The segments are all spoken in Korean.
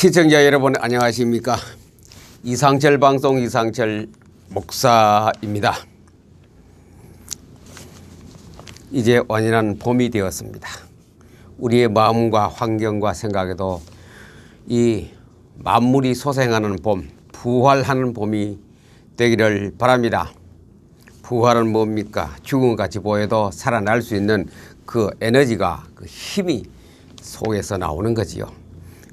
시청자 여러분 안녕하십니까. 이상철 방송 이상철 목사입니다. 이제 완연한 봄이 되었습니다. 우리의 마음과 환경과 생각에도 이 만물이 소생하는 봄, 부활하는 봄이 되기를 바랍니다. 부활은 뭡니까? 죽음같이 보여도 살아날 수 있는 그 에너지가, 그 힘이 속에서 나오는 거지요.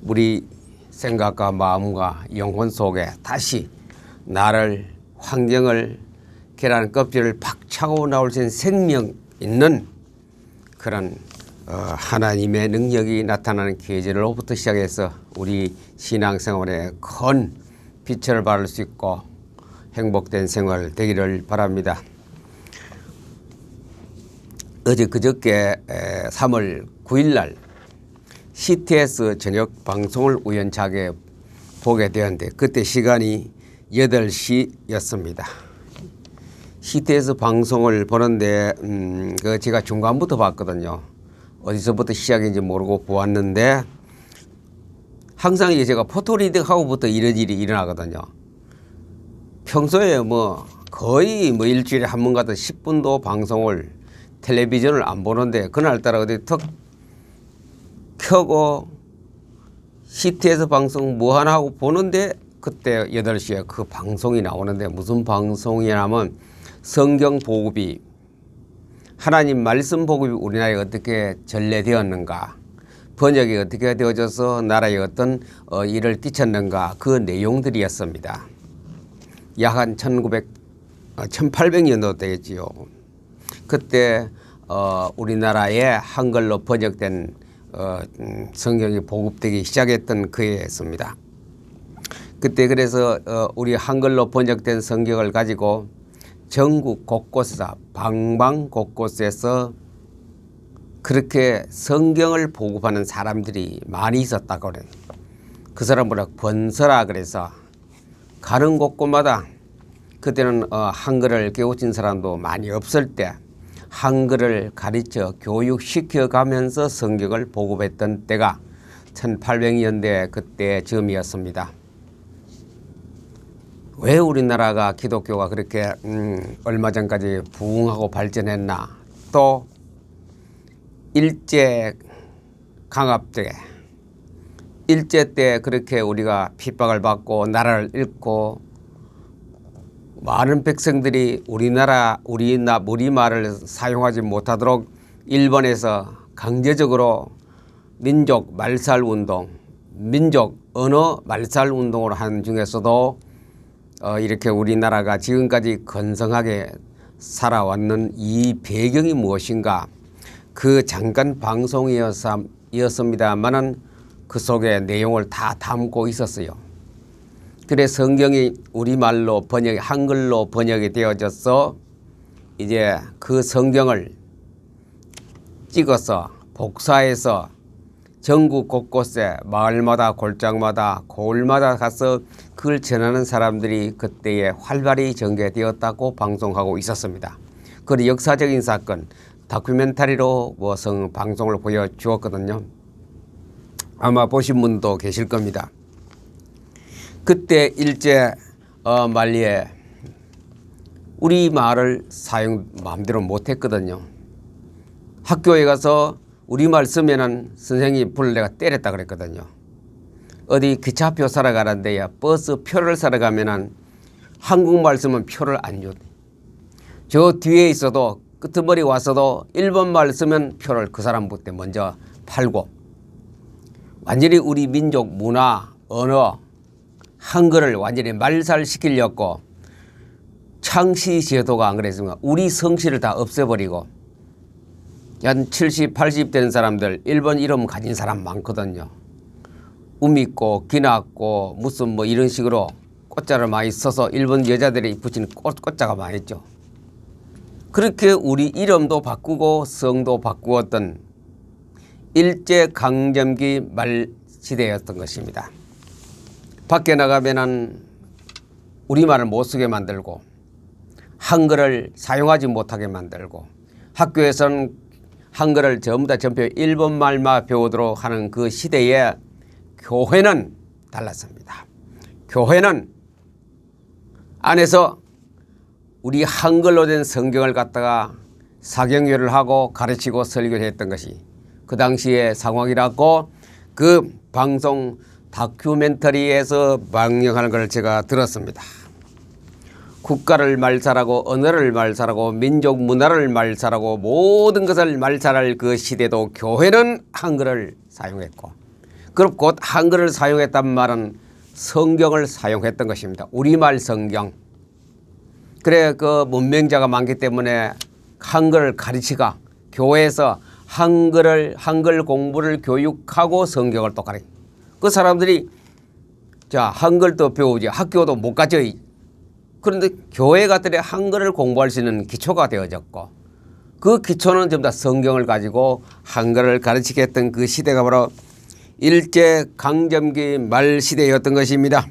우리 생각과 마음과 영혼 속에 다시 나를, 환경을, 계란 껍질을 팍 차고 나올 수 있는 생명 있는 그런 하나님의 능력이 나타나는 계절로부터 시작해서 우리 신앙생활에 큰 빛을 발할 수 있고 행복된 생활 되기를 바랍니다. 어제 그저께 3월 9일 날 CTS 저녁 방송을 우연찮게 보게 되었는데 그때 시간이 8시였습니다. CTS 방송을 보는데 제가 중간부터 봤거든요. 어디서부터 시작인지 모르고 보았는데 항상 제가 포토리딩하고부터 이런 일이 일어나거든요. 평소에 거의 일주일에 한 번 같은 10분도 방송을 텔레비전을 안 보는데 그날따라 어디 턱 켜고 CTS 방송 뭐 하나 하고 보는데 그때 8시에 그 방송이 나오는데 무슨 방송이냐면 성경 보급이 하나님 말씀 보급이 우리나라에 어떻게 전래되었는가, 번역이 어떻게 되어져서 나라에 어떤 일을 끼쳤는가, 그 내용들이었습니다. 약 한 1800년도 되겠지요. 그때 우리나라에 한글로 번역된 성경이 보급되기 시작했던 그 해였습니다. 그때 그래서 우리 한글로 번역된 성경을 가지고 전국 곳곳에서 방방 곳곳에서 그렇게 성경을 보급하는 사람들이 많이 있었다고 그래요. 그 사람보다 권서라 그래서 가는 곳곳마다 그때는 한글을 깨우친 사람도 많이 없을 때 한글을 가르쳐 교육시켜 가면서 성경을 보급했던 때가 1800년대 그때 즈음이었습니다. 왜 우리나라가 기독교가 그렇게 얼마 전까지 부흥하고 발전했나? 또 일제 강압 때, 일제 때 그렇게 우리가 핍박을 받고 나라를 잃고 많은 백성들이 우리말을 사용하지 못하도록 일본에서 강제적으로 민족 말살 운동, 민족 언어 말살 운동을 한 중에서도 이렇게 우리나라가 지금까지 건성하게 살아왔는 이 배경이 무엇인가? 그 잠깐 방송이었습니다만은 그 속에 내용을 다 담고 있었어요. 그래 성경이 우리말로 한글로 번역이 되어져서 이제 그 성경을 찍어서 복사해서 전국 곳곳에 마을마다 골장마다 고을마다 가서 그걸 전하는 사람들이 그때에 활발히 전개되었다고 방송하고 있었습니다. 그 역사적인 사건 다큐멘터리로 방송을 보여주었거든요. 아마 보신 분도 계실 겁니다. 그때 일제 말리에 우리말을 마음대로 못했거든요. 학교에 가서 우리말 쓰면은 선생님이 불러 내가 때렸다 그랬거든요. 어디 기차표 사러 가는데 버스 표를 사러 가면은 한국말 쓰면 표를 안 줘. 저 뒤에 있어도 끄트머리 와서도 일본말 쓰면 표를 그 사람부터 먼저 팔고 완전히 우리 민족 문화, 언어, 한글을 완전히 말살시키려고 창씨 제도가 안 그랬습니까? 우리 성씨를 다 없애버리고 한 70, 80 된 사람들 일본 이름 가진 사람 많거든요. 우미꼬, 기나꼬 무슨 이런 식으로 꽃자를 많이 써서 일본 여자들이 붙이는 꽃자가 많이 있죠. 그렇게 우리 이름도 바꾸고 성도 바꾸었던 일제강점기 말 시대였던 것입니다. 밖에 나가면은 우리말을 못 쓰게 만들고 한글을 사용하지 못하게 만들고 학교에서는 한글을 전부 다 전표 일본말만 배우도록 하는 그 시대에 교회는 달랐습니다. 교회는 안에서 우리 한글로 된 성경을 갖다가 사경유를 하고 가르치고 설교를 했던 것이 그 당시의 상황이라고 그 방송 다큐멘터리에서 방영하는 걸 제가 들었습니다. 국가를 말살하고 언어를 말살하고 민족 문화를 말살하고 모든 것을 말살할 그 시대도 교회는 한글을 사용했고, 그럼 곧 한글을 사용했단 말은 성경을 사용했던 것입니다. 우리말 성경. 그래 그 문맹자가 많기 때문에 한글을 가르치가 교회에서 한글 공부를 교육하고 성경을 또 가르치. 그 사람들이 자 한글도 배우지 학교도 못 가죠. 그런데 교회 갔더니 한글을 공부할 수 있는 기초가 되어졌고, 그 기초는 전부 다 성경을 가지고 한글을 가르치게 했던 그 시대가 바로 일제강점기 말 시대였던 것입니다.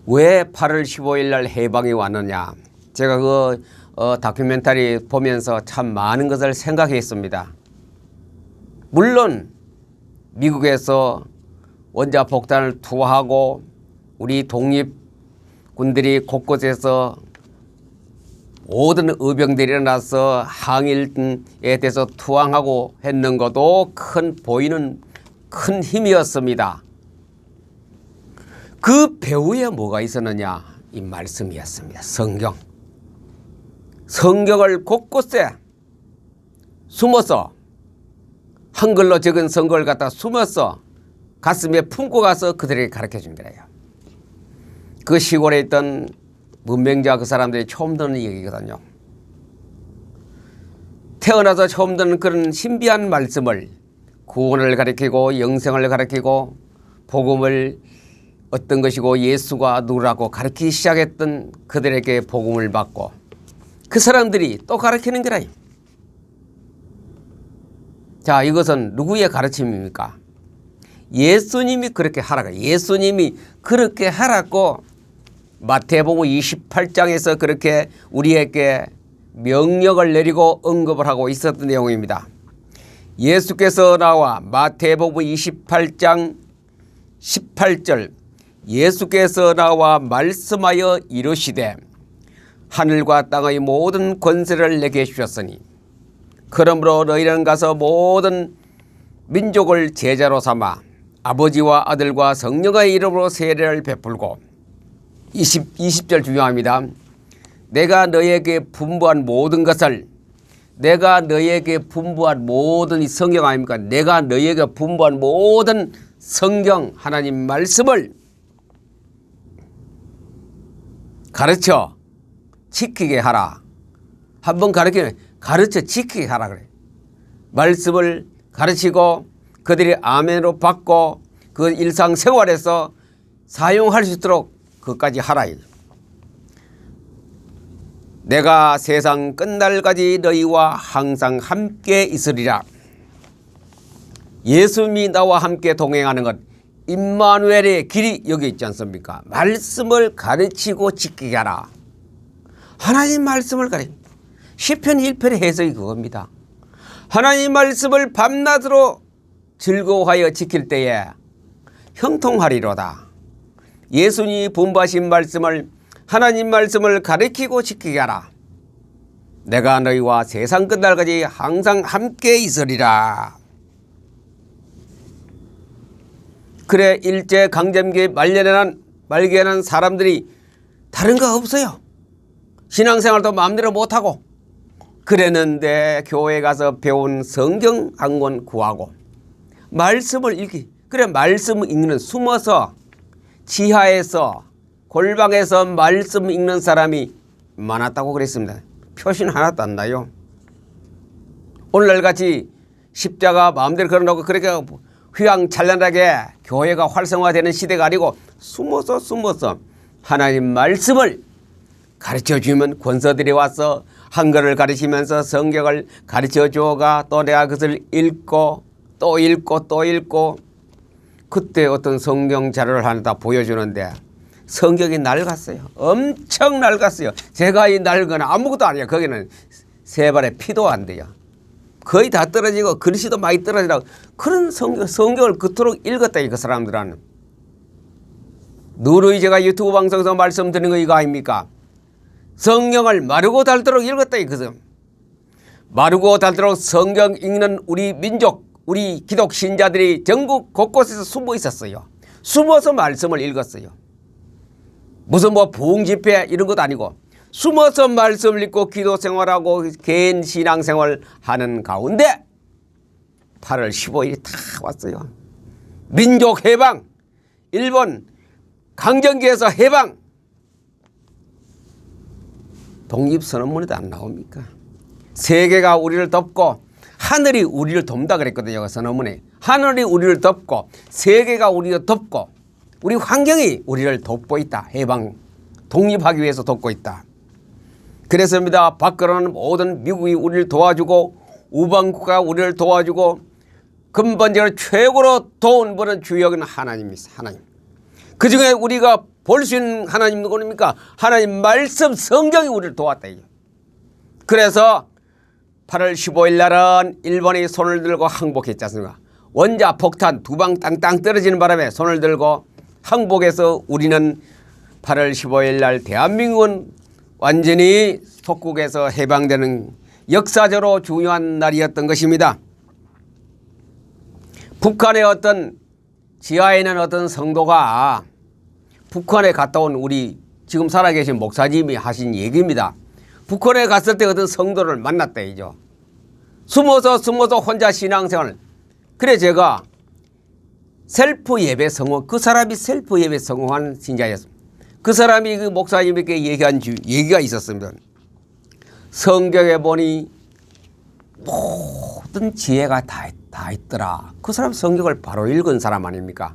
왜 8월 15일 날 해방이 왔느냐. 제가 그 다큐멘터리 보면서 참 많은 것을 생각했습니다. 물론 미국에서 원자폭탄을 투하하고 우리 독립군들이 곳곳에서 모든 의병들이 일어나서 항일에 대해서 투항하고 했는 것도 보이는 큰 힘이었습니다. 그 배후에 뭐가 있었느냐. 이 말씀이었습니다. 성경. 성경을 곳곳에 숨어서 한글로 적은 성경을 갖다 숨어서 가슴에 품고 가서 그들에게 가르쳐 준 거예요. 그 시골에 있던 문맹자 그 사람들이 처음 듣는 얘기거든요. 태어나서 처음 듣는 그런 신비한 말씀을, 구원을 가르치고 영생을 가르치고 복음을 어떤 것이고 예수가 누구라고 가르치기 시작했던 그들에게 복음을 받고 그 사람들이 또 가르치는 거라요. 자, 이것은 누구의 가르침입니까? 예수님이 그렇게 하라고. 예수님이 그렇게 하라고 마태복음 28장에서 그렇게 우리에게 명령을 내리고 언급을 하고 있었던 내용입니다. 예수께서 나와 마태복음 28장 18절 예수께서 나와 말씀하여 이르시되 하늘과 땅의 모든 권세를 내게 주셨으니 그러므로 너희는 가서 모든 민족을 제자로 삼아 아버지와 아들과 성령의 이름으로 세례를 베풀고 20절 중요합니다. 내가 너에게 분부한 모든 것을 내가 너에게 분부한 모든 이 성경 아닙니까? 내가 너에게 분부한 모든 성경 하나님 말씀을 가르쳐 지키게 하라. 한번 가르치면 가르쳐 지키게 하라 그래. 말씀을 가르치고 그들이 아멘으로 받고 그 일상생활에서 사용할 수 있도록 그까지 하라. 내가 세상 끝날까지 너희와 항상 함께 있으리라. 예수님이 나와 함께 동행하는 것, 임마누엘의 길이 여기 있지 않습니까? 말씀을 가르치고 지키게 하라. 하나님 말씀을 가르치. 시편 1편의 해석이 그겁니다. 하나님 말씀을 밤낮으로 즐거워하여 지킬 때에 형통하리로다. 예수님이 분부하신 말씀을 하나님 말씀을 가르치고 지키게 하라. 내가 너희와 세상 끝날까지 항상 함께 있으리라. 그래 일제강점기 말기에는 사람들이 다른 거 없어요. 신앙생활도 마음대로 못하고 그랬는데 교회 가서 배운 성경 한 권 구하고 말씀을 읽기. 그래 말씀 읽는 숨어서 지하에서 골방에서 말씀 읽는 사람이 많았다고 그랬습니다. 표시는 하나도 안 나요. 오늘날같이 십자가 마음대로 걸어놓고 그렇게 휘황찬란하게 교회가 활성화되는 시대가 아니고 숨어서 하나님 말씀을 가르쳐주면 권서들이 와서 한글을 가르치면서 성경을 가르쳐주어가 또 내가 그것을 읽고 또 읽고 그때 어떤 성경 자료를 하나 다 보여주는데 성경이 낡았어요. 엄청 낡았어요. 제가 이 낡은 아무것도 아니에요. 거기는 세 발의 피도 안 돼요. 거의 다 떨어지고 글씨도 많이 떨어지라고 그런 성경을 그토록 읽었다 그 사람들은. 누누이 제가 유튜브 방송에서 말씀드린 거 이거 아닙니까? 성경을 마르고 닳도록 읽었다 이거죠. 마르고 닳도록 성경 읽는 우리 민족, 우리 기독 신자들이 전국 곳곳에서 숨어 있었어요. 숨어서 말씀을 읽었어요. 무슨 뭐 부흥 집회 이런 것도 아니고 숨어서 말씀을 읽고 기도 생활하고 개인 신앙 생활 하는 가운데 8월 15일이 다 왔어요. 민족 해방, 일본 강점기에서 해방, 독립선언문에도 안 나옵니까? 세계가 우리를 덮고 하늘이 우리를 돕다 그랬거든요. 그 선언문에. 하늘이 우리를 덮고 세계가 우리를 덮고 우리 환경이 우리를 돕고 있다. 해방, 독립하기 위해서 돕고 있다. 그래서입니다. 밖으로는 모든 미국이 우리를 도와주고 우방국가가 우리를 도와주고 근본적으로 최고로 돈 버는 주역은 하나님입니다. 하나님. 그중에 우리가 볼 수 있는 하나님 누구입니까? 하나님 말씀 성경이 우리를 도왔다. 그래서 8월 15일 날은 일본이 손을 들고 항복했지 않습니까? 원자 폭탄 두 방 땅땅 떨어지는 바람에 손을 들고 항복해서 우리는 8월 15일 날 대한민국은 완전히 속국에서 해방되는 역사적으로 중요한 날이었던 것입니다. 북한의 어떤 지하에 있는 어떤 성도가 북한에 갔다 온 우리 지금 살아계신 목사님이 하신 얘기입니다. 북한에 갔을 때 어떤 성도를 만났다 이죠. 숨어서 혼자 신앙생활. 그래 제가 셀프 예배 성공, 그 사람이 셀프 예배 성공한 신자였습니다. 그 사람이 그 목사님에게 얘기한 얘기가 있었습니다. 성경에 보니 모든 지혜가 다 있더라. 그 사람 성경을 바로 읽은 사람 아닙니까?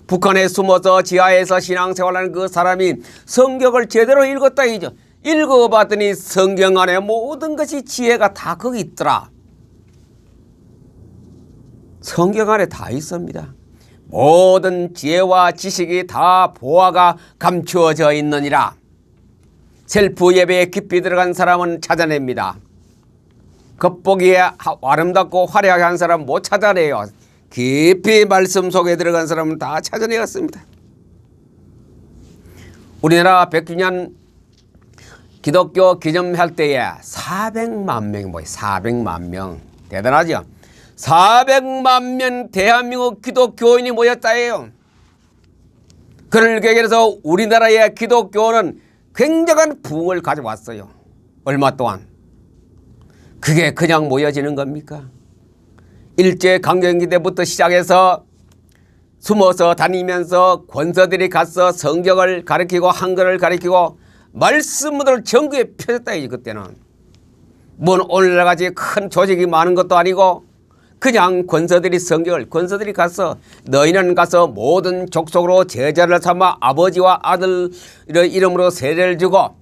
북한에 숨어서 지하에서 신앙생활하는 그 사람이 성경을 제대로 읽었다 이죠. 읽어봤더니 성경 안에 모든 것이 지혜가 다 거기 있더라. 성경 안에 다 있습니다. 모든 지혜와 지식이 다 보화가 감추어져 있느니라. 셀프 예배에 깊이 들어간 사람은 찾아냅니다. 겉보기에 아름답고 화려하게 한 사람 못 찾아내요. 깊이 말씀 속에 들어간 사람은 다 찾아내었습니다. 우리나라 100주년 기독교 기념할 때에 400만 명이 뭐예요? 400만 명. 대단하죠? 400만 명 대한민국 기독교인이 모였다예요. 그럴 계기에서 우리나라의 기독교는 굉장한 부흥을 가져왔어요. 얼마 동안. 그게 그냥 모여지는 겁니까? 일제강점기 때부터 시작해서 숨어서 다니면서 권서들이 가서 성경을 가르치고 한글을 가르치고 말씀을 전국에 펴졌다 그때는. 뭔 오늘날같이 큰 조직이 많은 것도 아니고 그냥 권서들이 가서 너희는 가서 모든 족속으로 제자를 삼아 아버지와 아들 이름으로 세례를 주고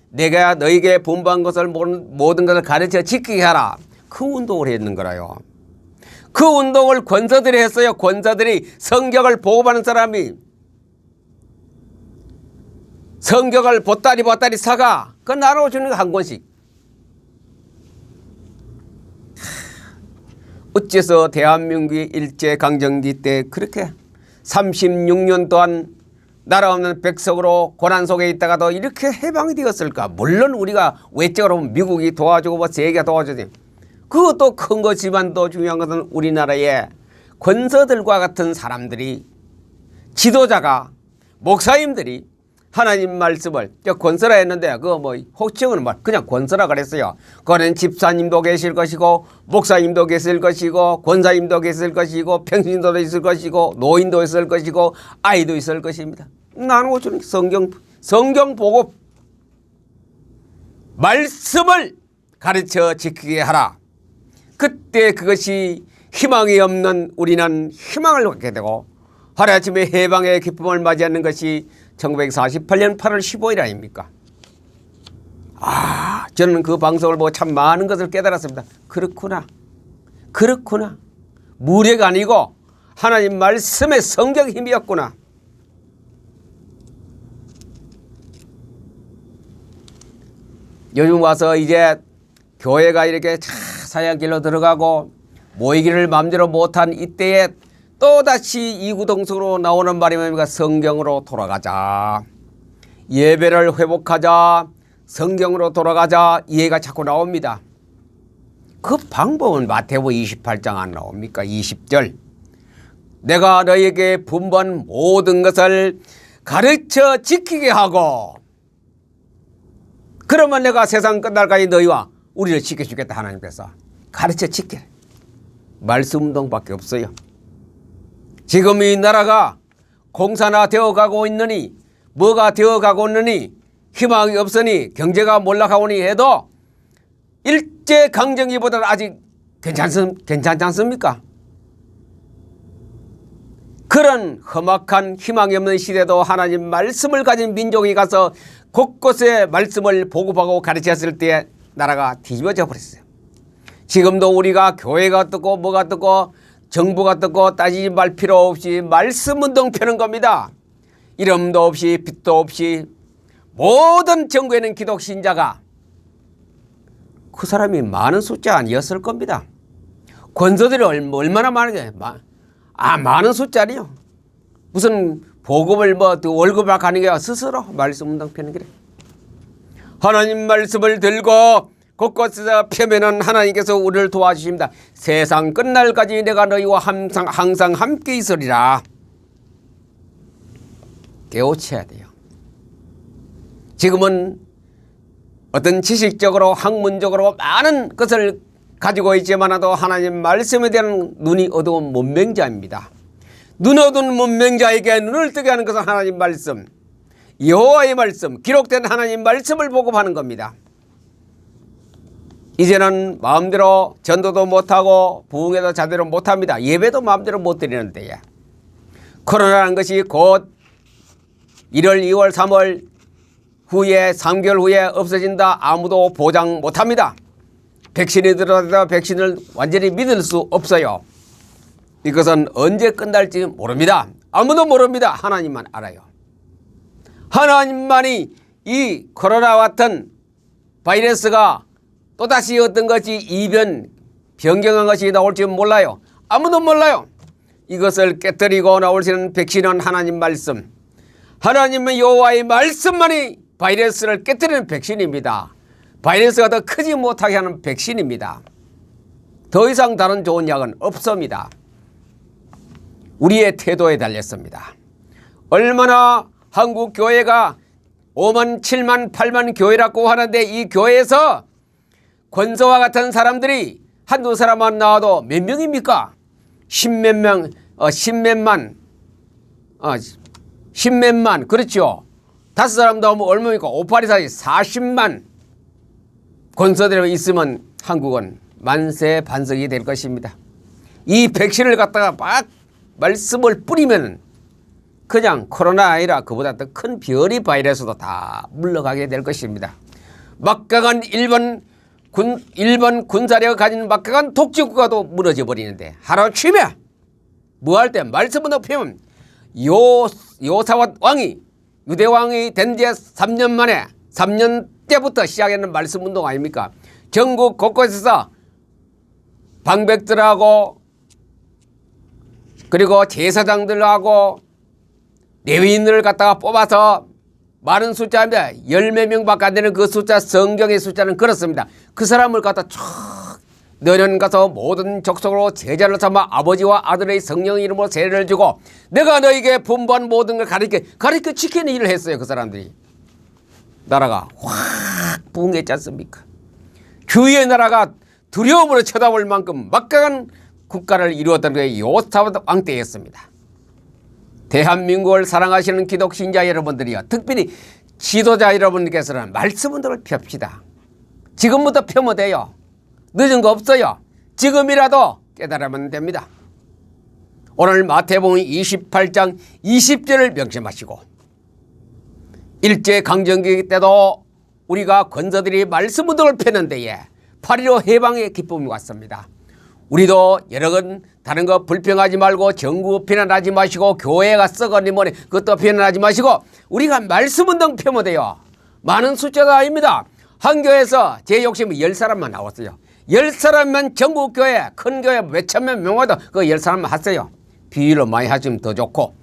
내가 너희에게 분부한 것을 모든 것을 가르쳐 지키게 하라. 그 운동을 했는 거라요. 그 운동을 권서들이 했어요. 권서들이 성경을 보고받는 사람이 성경을 보따리 사가 그 나눠주는 거 한 권씩. 어째서 대한민국이 일제강점기 때 그렇게 36년 동안 나라 없는 백성으로 고난 속에 있다가도 이렇게 해방이 되었을까? 물론 우리가 외적으로 보면 미국이 도와주고 뭐 세계가 도와주지. 그것도 큰 거지만 또 중요한 것은 우리나라의 권서들과 같은 사람들이 지도자가 목사님들이 하나님 말씀을 권서라 했는데 그거 뭐 호칭은 그냥 권서라 그랬어요. 그거는 집사님도 계실 것이고 목사님도 계실 것이고 권사님도 계실 것이고 평신도도 있을 것이고 노인도 있을 것이고 아이도 있을 것입니다. 나누어 주는 성경 보고 말씀을 가르쳐 지키게 하라. 그때 그것이 희망이 없는 우리는 희망을 갖게 되고 하루아침에 해방의 기쁨을 맞이하는 것이 1948년 8월 15일 아닙니까? 저는 그 방송을 보고 참 많은 것을 깨달았습니다. 그렇구나. 무례가 아니고 하나님 말씀의 성경 힘이었구나. 요즘 와서 이제 교회가 이렇게 사야길로 들어가고 모이기를 마음대로 못한 이때에 또다시 이구동성으로 나오는 말이 뭡니까? 성경으로 돌아가자. 예배를 회복하자. 성경으로 돌아가자. 이해가 자꾸 나옵니다. 그 방법은 마태복음 28장 안 나옵니까? 20절. 내가 너에게 분부한 모든 것을 가르쳐 지키게 하고 그러면 내가 세상 끝날까지 너희와 우리를 지켜주겠다. 하나님께서 가르쳐 지키래. 말씀 운동밖에 없어요. 지금 이 나라가 공산화 되어가고 있느니 뭐가 되어가고 있느니 희망이 없으니 경제가 몰락하오니 해도 일제강점기보다는 아직 괜찮지 않습니까? 그런 험악한 희망이 없는 시대도 하나님 말씀을 가진 민족이 가서 곳곳에 말씀을 보급하고 가르쳤을 때 나라가 뒤집어져 버렸어요. 지금도 우리가 교회가 어떻고 뭐가 어떻고 정부가 어떻고 따지지 말 필요 없이 말씀운동 펴는 겁니다. 이름도 없이 빛도 없이 모든 전국에는 기독신자가 그 사람이 많은 숫자 아니었을 겁니다. 권서들이 얼마나 많은지 많은 숫자리요. 무슨 보급을 월급을 가는 게 스스로 말씀운동 펴는 거래. 하나님 말씀을 들고 곳곳에서 펴면은 하나님께서 우리를 도와주십니다. 세상 끝날까지 내가 너희와 항상 함께 있으리라. 깨우쳐야 돼요. 지금은 어떤 지식적으로 학문적으로 많은 것을 가지고 있지만도 하나님 말씀에 대한 눈이 어두운 문맹자입니다. 눈 어두운 문맹자에게 눈을 뜨게 하는 것은 하나님 말씀, 여호와의 말씀, 기록된 하나님 말씀을 보급하는 겁니다. 이제는 마음대로 전도도 못하고 부흥회도 제대로 못합니다. 예배도 마음대로 못 드리는데 코로나라는 것이 곧 1월, 2월, 3월 후에 3개월 후에 없어진다. 아무도 보장 못합니다. 백신이 들어가도 백신을 완전히 믿을 수 없어요. 이것은 언제 끝날지 모릅니다. 아무도 모릅니다. 하나님만 알아요. 하나님만이 이 코로나와 같은 바이러스가 또다시 어떤 것이 이변 변경한 것이 나올지 몰라요. 아무도 몰라요. 이것을 깨뜨리고 나올 수 있는 백신은 하나님 말씀, 하나님의 여호와의 말씀만이 바이러스를 깨뜨리는 백신입니다. 바이러스가 더 크지 못하게 하는 백신입니다. 더 이상 다른 좋은 약은 없습니다. 우리의 태도에 달렸습니다. 얼마나 한국 교회가 5만, 7만, 8만 교회라고 하는데 이 교회에서 권서와 같은 사람들이 한두 사람만 나와도 몇 명입니까? 십몇 명, 십몇만, 그렇죠. 5사람 나오면 얼마입니까? 5, 8이 40만 권서들이 있으면 한국은 만세 반석이 될 것입니다. 이 백신을 갖다가 막 말씀을 뿌리면 그냥 코로나 아니라 그보다 더 큰 별이 바이러스도 다 물러가게 될 것입니다. 막강한 일본 군사력을 가진 막강한 독재국가도 무너져 버리는데 하루아침에 뭐 할 때 말씀을 높이면 요사와 왕이 유대 왕이 된 지 3년 만에 3년 때부터 시작했는 말씀 운동 아닙니까? 전국 곳곳에서 방백들하고 그리고 제사장들하고 레위인들을 갖다가 뽑아서 많은 숫자입니다. 10몇 명밖에 안 되는 그 숫자, 성경의 숫자는 그렇습니다. 그 사람을 갖다 쫙 너는 가서 모든 족속으로 제자를 삼아 아버지와 아들의 성령의 이름으로 세례를 주고 내가 너에게 분부한 모든 걸 가르쳐 지키는 일을 했어요. 그 사람들이. 나라가 확 부흥했지 않습니까? 주위의 나라가 두려움으로 쳐다볼 만큼 막강한 국가를 이루었던 게 요사밧 왕 때였습니다. 대한민국을 사랑하시는 기독신자 여러분들이요, 특별히 지도자 여러분께서는 말씀 운동을 펴읍시다. 지금부터 펴면 돼요. 늦은 거 없어요. 지금이라도 깨달으면 됩니다. 오늘 마태복음 28장 20절을 명심하시고 일제강점기 때도 우리가 권서들이 말씀 운동을 펴는 데에 8.15 해방의 기쁨이 왔습니다. 우리도 여러 건 다른 거 불평하지 말고 정부 비난하지 마시고 교회가 썩어니 뭐니 그것도 비난하지 마시고 우리가 말씀 운동 펴면 돼요. 많은 숫자가 아닙니다. 한 교회에서 제 욕심이 10사람만 나왔어요. 10사람만 전국교회 큰 교회 몇천명 명화도 그 10사람만 하세요. 비율로 많이 하시면 더 좋고,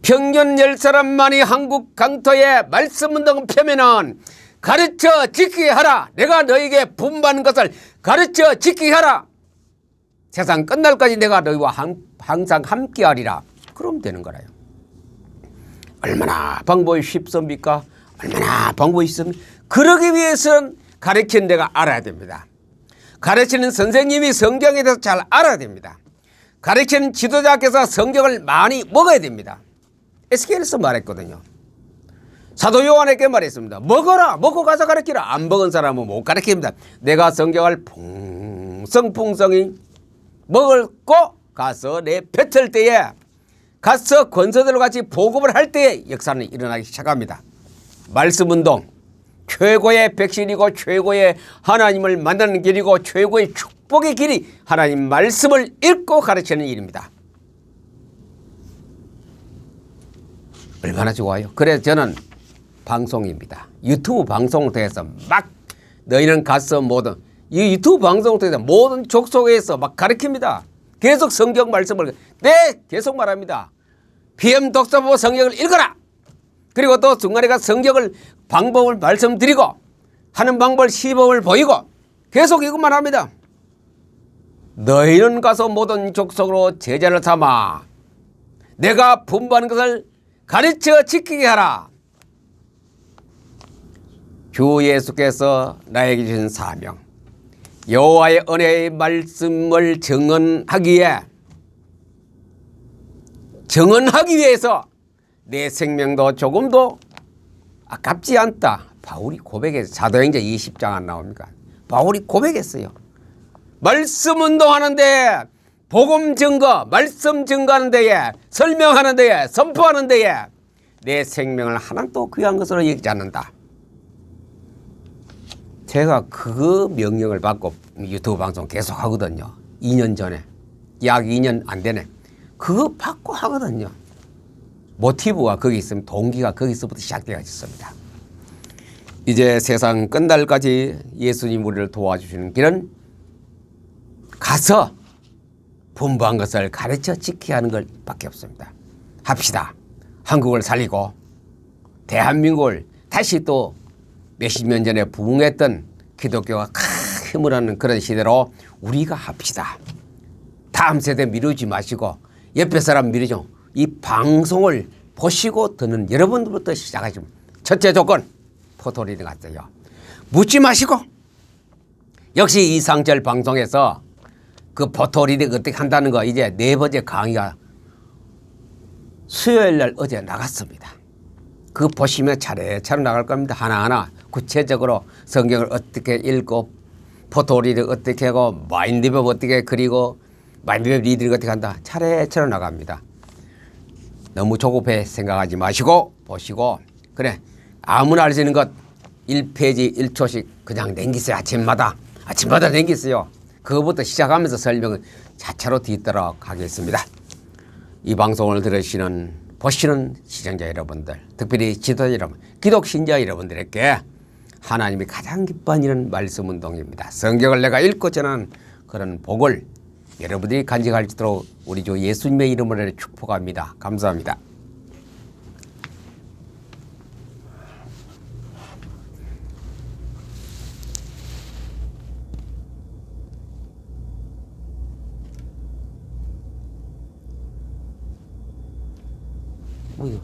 평균 10사람만이 한국 강토에 말씀운동 펴면은 가르쳐 지키게 하라. 내가 너에게 분부하는 것을 가르쳐 지키게 하라. 세상 끝날까지 내가 너희와 항상 함께하리라. 그럼 되는 거라요. 얼마나 방법이 쉽습니까? 얼마나 방법이 있습니까? 그러기 위해서는 가르치는 데가 알아야 됩니다. 가르치는 선생님이 성경에 대해서 잘 알아야 됩니다. 가르치는 지도자께서 성경을 많이 먹어야 됩니다. 에스겔에서 말했거든요. 사도 요한에게 말했습니다. 먹어라. 먹고 가서 가르치라. 안 먹은 사람은 못 가르칩니다. 내가 성경을 풍성풍성히 먹고 가서 내 뱉을 때에 가서 권서들과 같이 보급을 할 때에 역사는 일어나기 시작합니다. 말씀운동, 최고의 백신이고 최고의 하나님을 만나는 길이고 최고의 축복의 길이 하나님 말씀을 읽고 가르치는 일입니다. 얼마나 좋아요. 그래서 저는 방송입니다. 유튜브 방송을 통해서 막 너희는 가서 모든 이 유튜브 방송을 통해서 모든 족속에서 막 가르칩니다. 계속 성경 말씀을 계속 말합니다. PM 독서보고 성경을 읽어라. 그리고 또 중간에 가서 성경을 방법을 말씀드리고 하는 방법을 시범을 보이고 계속 이것만 합니다. 너희는 가서 모든 족속으로 제자를 삼아 내가 분부하는 것을 가르쳐 지키게 하라. 주 예수께서 나에게 주신 사명, 여호와의 은혜의 말씀을 증언하기 위해서 내 생명도 조금도 아깝지 않다. 바울이 고백했어요. 사도행전 20장 안 나옵니까? 바울이 고백했어요. 말씀 운동하는데, 복음 증거, 말씀 증거하는 데에, 설명하는 데에, 선포하는 데에 내 생명을 하나도 귀한 것으로 여기지 않는다. 제가 그 명령을 받고 유튜브 방송 계속 하거든요. 2년 전에. 약 2년 안 되네. 그거 받고 하거든요. 모티브가 거기 있으면 동기가 거기서부터 시작되어 있습니다. 이제 세상 끝날까지 예수님 우리를 도와주시는 길은 가서 분부한 것을 가르쳐 지켜야 하는 것 밖에 없습니다. 합시다. 한국을 살리고 대한민국을 다시 또 몇십 년 전에 부흥했던 기독교가 힘을 하는 그런 시대로 우리가 합시다. 다음 세대 미루지 마시고 옆에 사람 미루죠. 이 방송을 보시고 듣는 여러분들부터 시작하시면 첫째 조건 포토리딩 같아요. 묻지 마시고 역시 이상철 방송에서 그 포토리딩 어떻게 한다는 거 이제 4번째 강의가 수요일 날 어제 나갔습니다. 그거 보시면 차례차례 나갈 겁니다. 하나하나 구체적으로 성경을 어떻게 읽고 포토리딩 어떻게 하고 마인드맵 어떻게 그리고 마인드맵 리딩 어떻게 한다. 차례차례 나갑니다. 너무 조급해 생각하지 마시고 보시고 그래 아무나 알 수 있는 것 1페이지 1초씩 그냥 남기세요. 아침마다 남기세요. 그거부터 시작하면서 설명을 차차로 뒤따라 가겠습니다. 이 방송을 들으시는 보시는 시청자 여러분들 특별히 지도자 여러분 기독 신자 여러분들에게 하나님이 가장 기뻐하는 일은 말씀 운동입니다. 성경을 내가 읽고 전하는 그런 복을 여러분들이 간직할 수 있도록 우리 주 예수님의 이름으로 축복합니다. 감사합니다. 어휴.